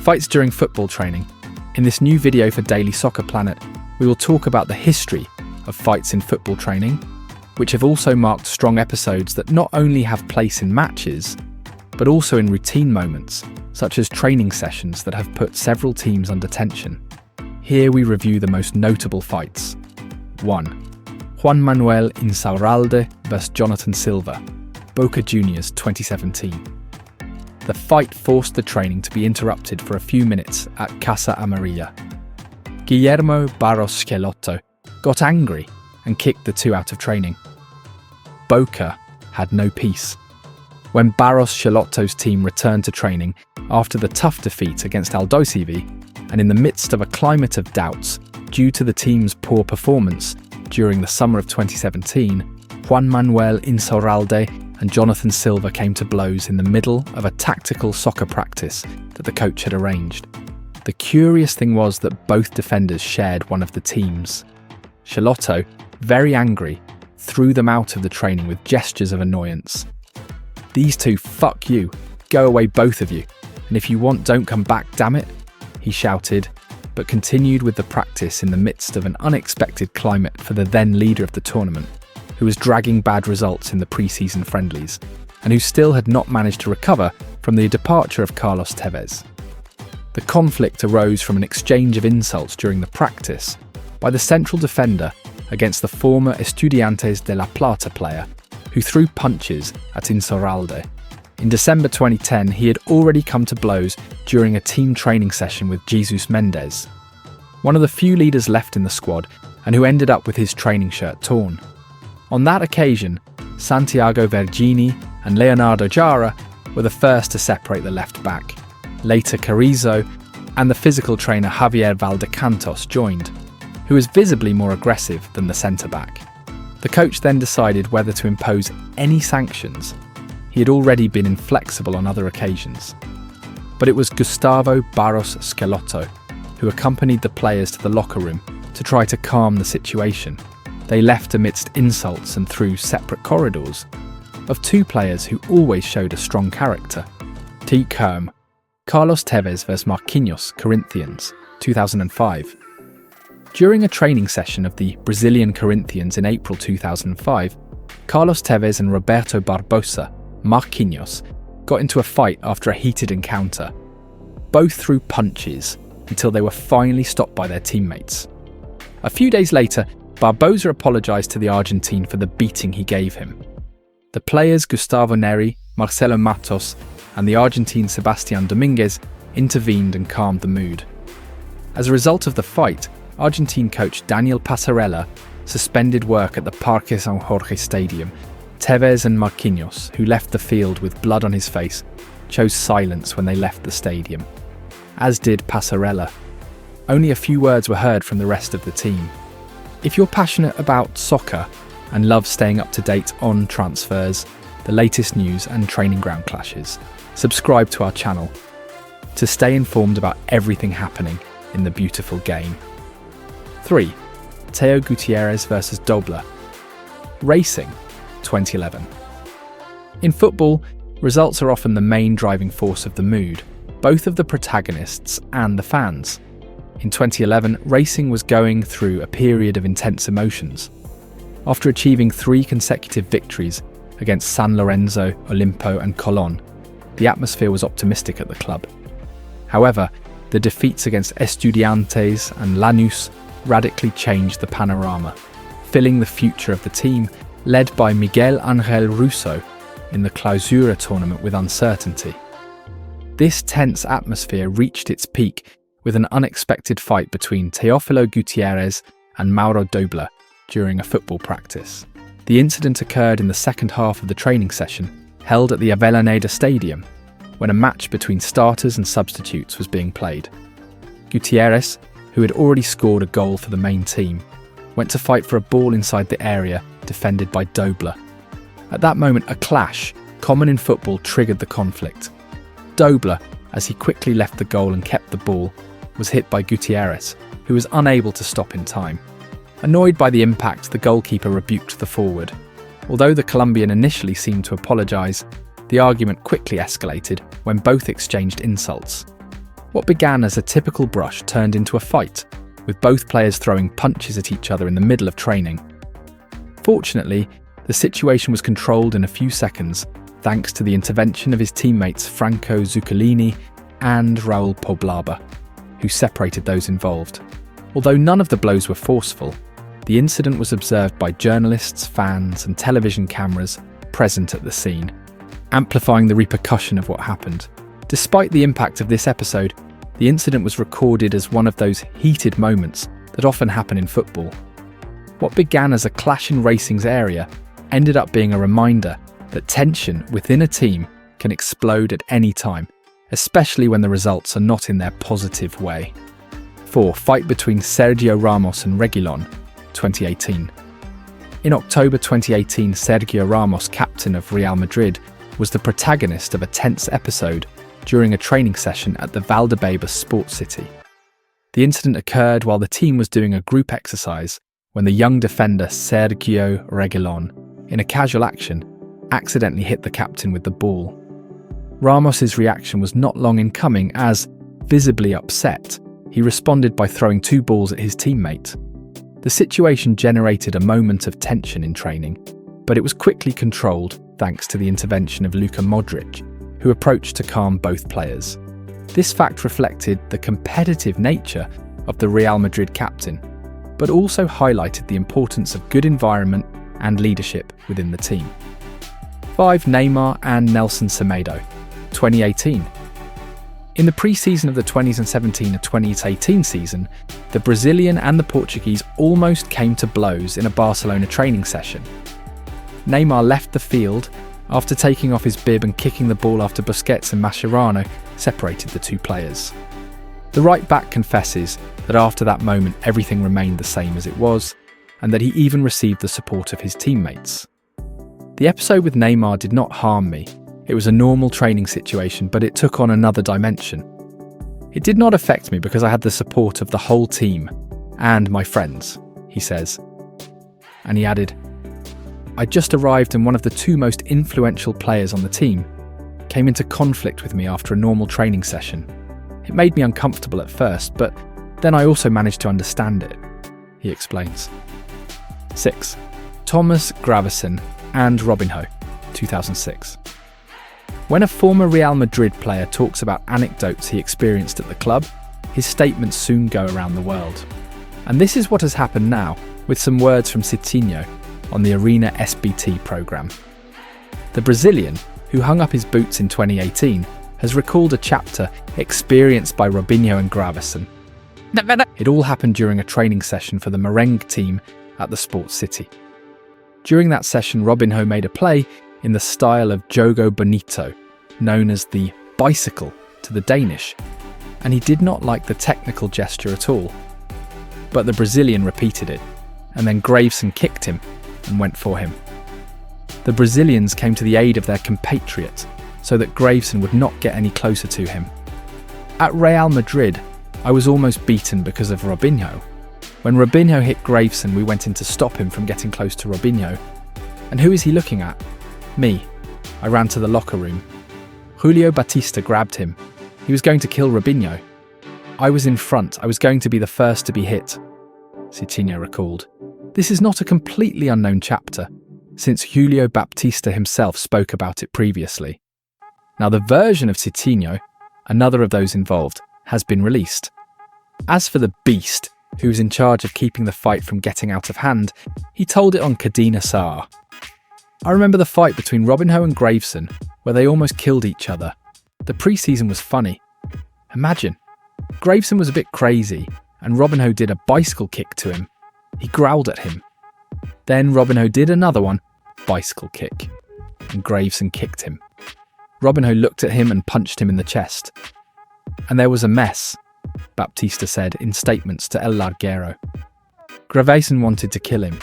Fights during football training. In this new video for Daily Soccer Planet, we will talk about the history of fights in football training, which have also marked strong episodes that not only have place in matches, but also in routine moments, such as training sessions that have put several teams under tension. Here we review the most notable fights. 1. Juan Manuel Insaurralde vs Jonathan Silva, Boca Juniors 2017. The fight forced the training to be interrupted for a few minutes at Casa Amarilla. Guillermo Barros Schelotto got angry and kicked the two out of training. Boca had no peace. When Barros Schelotto's team returned to training after the tough defeat against Aldosivi, and in the midst of a climate of doubts due to the team's poor performance during the summer of 2017, Juan Manuel Insaurralde and Jonathan Silva came to blows in the middle of a tactical soccer practice that the coach had arranged. The curious thing was that both defenders shared one of the teams. Schelotto, very angry, threw them out of the training with gestures of annoyance. "These two, fuck you, go away both of you, and if you want, don't come back, damn it," he shouted, but continued with the practice in the midst of an unexpected climate for the then leader of the tournament, who was dragging bad results in the pre-season friendlies, and who still had not managed to recover from the departure of Carlos Tevez. The conflict arose from an exchange of insults during the practice by the central defender against the former Estudiantes de La Plata player, who threw punches at Insaurralde. In December 2010, he had already come to blows during a team training session with Jesus Mendes, one of the few leaders left in the squad and who ended up with his training shirt torn. On that occasion, Santiago Vergini and Leonardo Jara were the first to separate the left back. Later Carrizo and the physical trainer Javier Valdecantos joined, who was visibly more aggressive than the centre-back. The coach then decided whether to impose any sanctions. He had already been inflexible on other occasions. But it was Gustavo Barros Schelotto who accompanied the players to the locker room to try to calm the situation. They left amidst insults and through separate corridors of two players who always showed a strong character. Take home. Carlos Tevez vs Marquinhos, Corinthians, 2005. During a training session of the Brazilian Corinthians in April 2005, Carlos Tevez and Roberto Barbosa, Marquinhos, got into a fight after a heated encounter. Both threw punches until they were finally stopped by their teammates. A few days later, Barbosa apologised to the Argentine for the beating he gave him. The players Gustavo Neri, Marcelo Matos, and the Argentine Sebastián Dominguez intervened and calmed the mood. As a result of the fight, Argentine coach Daniel Passarella suspended work at the Parque São Jorge Stadium. Tevez and Marquinhos, who left the field with blood on his face, chose silence when they left the stadium, as did Passarella. Only a few words were heard from the rest of the team. If you're passionate about soccer and love staying up to date on transfers, the latest news and training ground clashes, subscribe to our channel to stay informed about everything happening in the beautiful game. 3. Teo Gutierrez vs Dobler, Racing, 2011. In football, results are often the main driving force of the mood, both of the protagonists and the fans. In 2011, Racing was going through a period of intense emotions. After achieving 3 consecutive victories against San Lorenzo, Olimpo and Colón, the atmosphere was optimistic at the club. However, the defeats against Estudiantes and Lanús radically changed the panorama, filling the future of the team, led by Miguel Ángel Russo, in the Clausura tournament with uncertainty. This tense atmosphere reached its peak with an unexpected fight between Teófilo Gutiérrez and Mauro Dobler during a football practice. The incident occurred in the second half of the training session, held at the Avellaneda Stadium, when a match between starters and substitutes was being played. Gutiérrez, who had already scored a goal for the main team, went to fight for a ball inside the area defended by Dobler. At that moment, a clash, common in football, triggered the conflict. Dobler, as he quickly left the goal and kept the ball, was hit by Gutiérrez, who was unable to stop in time. Annoyed by the impact, the goalkeeper rebuked the forward. Although the Colombian initially seemed to apologise, the argument quickly escalated when both exchanged insults. What began as a typical brush turned into a fight, with both players throwing punches at each other in the middle of training. Fortunately, the situation was controlled in a few seconds thanks to the intervention of his teammates Franco Zuccolini and Raul Poblaba, who separated those involved. Although none of the blows were forceful, the incident was observed by journalists, fans, and television cameras present at the scene, amplifying the repercussion of what happened. Despite the impact of this episode, the incident was recorded as one of those heated moments that often happen in football. What began as a clash in racing's area ended up being a reminder that tension within a team can explode at any time, especially when the results are not in their positive way. 4. Fight between Sergio Ramos and Reguilón, 2018. In October 2018, Sergio Ramos, captain of Real Madrid, was the protagonist of a tense episode during a training session at the Valdebebas Sports City. The incident occurred while the team was doing a group exercise when the young defender Sergio Reguilón, in a casual action, accidentally hit the captain with the ball. Ramos's reaction was not long in coming as, visibly upset, he responded by throwing 2 balls at his teammate. The situation generated a moment of tension in training, but it was quickly controlled thanks to the intervention of Luka Modric, who approached to calm both players. This fact reflected the competitive nature of the Real Madrid captain, but also highlighted the importance of good environment and leadership within the team. 5. Neymar and Nelson Semedo, 2018. In the pre-season of the 2017 and 2018 season, the Brazilian and the Portuguese almost came to blows in a Barcelona training session. Neymar left the field after taking off his bib and kicking the ball after Busquets and Mascherano separated the 2 players. The right-back confesses that after that moment everything remained the same as it was, and that he even received the support of his teammates. The episode with Neymar did not harm me. It was a normal training situation, but it took on another dimension. It did not affect me because I had the support of the whole team and my friends, he says. And he added, I just arrived and one of the 2 most influential players on the team came into conflict with me after a normal training session. It made me uncomfortable at first, but then I also managed to understand it, he explains. 6. Thomas Gravesen and Robinho, 2006. When a former Real Madrid player talks about anecdotes he experienced at the club, his statements soon go around the world. And this is what has happened now, with some words from Citinho on the Arena SBT programme. The Brazilian, who hung up his boots in 2018, has recalled a chapter experienced by Robinho and Gravesen. It all happened during a training session for the Merengue team at the Sports City. During that session, Robinho made a play in the style of Jogo Bonito, known as the bicycle to the Danish, and he did not like the technical gesture at all. But the Brazilian repeated it, and then Gravesen kicked him and went for him. The Brazilians came to the aid of their compatriot so that Gravesen would not get any closer to him. At Real Madrid, I was almost beaten because of Robinho. When Robinho hit Gravesen, we went in to stop him from getting close to Robinho. And who is he looking at? Me. I ran to the locker room. Julio Batista grabbed him. He was going to kill Robinho. I was in front. I was going to be the first to be hit, Citinho recalled. This is not a completely unknown chapter, since Julio Baptista himself spoke about it previously. Now, the version of Citinho, another of those involved, has been released. As for the Beast, who was in charge of keeping the fight from getting out of hand, he told it on Cadena Ser. I remember the fight between Robinho and Gravesen, where they almost killed each other. The pre-season was funny. Imagine, Gravesen was a bit crazy, and Robinho did a bicycle kick to him. He growled at him. Then Robinho did another one, bicycle kick, and Gravesen kicked him. Robinho looked at him and punched him in the chest. And there was a mess, Baptista said in statements to El Larguero. Gravesen wanted to kill him.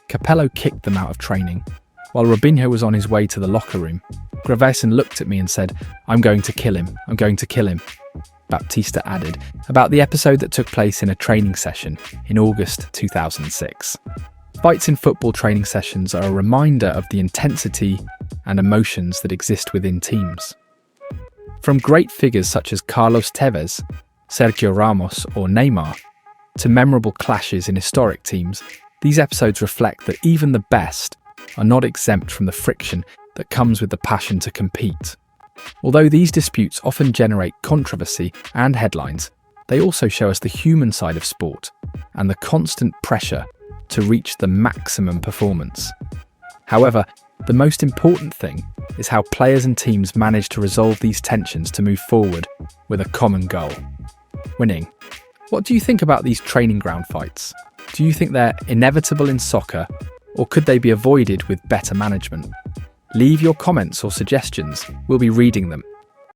Capello kicked them out of training. While Robinho was on his way to the locker room, Gravesen looked at me and said, I'm going to kill him, I'm going to kill him. Baptista added about the episode that took place in a training session in August 2006. Fights in football training sessions are a reminder of the intensity and emotions that exist within teams. From great figures such as Carlos Tevez Sergio Ramos or Neymar, to memorable clashes in historic teams, these episodes reflect that even the best are not exempt from the friction that comes with the passion to compete. Although these disputes often generate controversy and headlines, they also show us the human side of sport and the constant pressure to reach the maximum performance. However, the most important thing is how players and teams manage to resolve these tensions to move forward with a common goal: winning. What do you think about these training ground fights? Do you think they're inevitable in soccer, or could they be avoided with better management? Leave your comments or suggestions, we'll be reading them.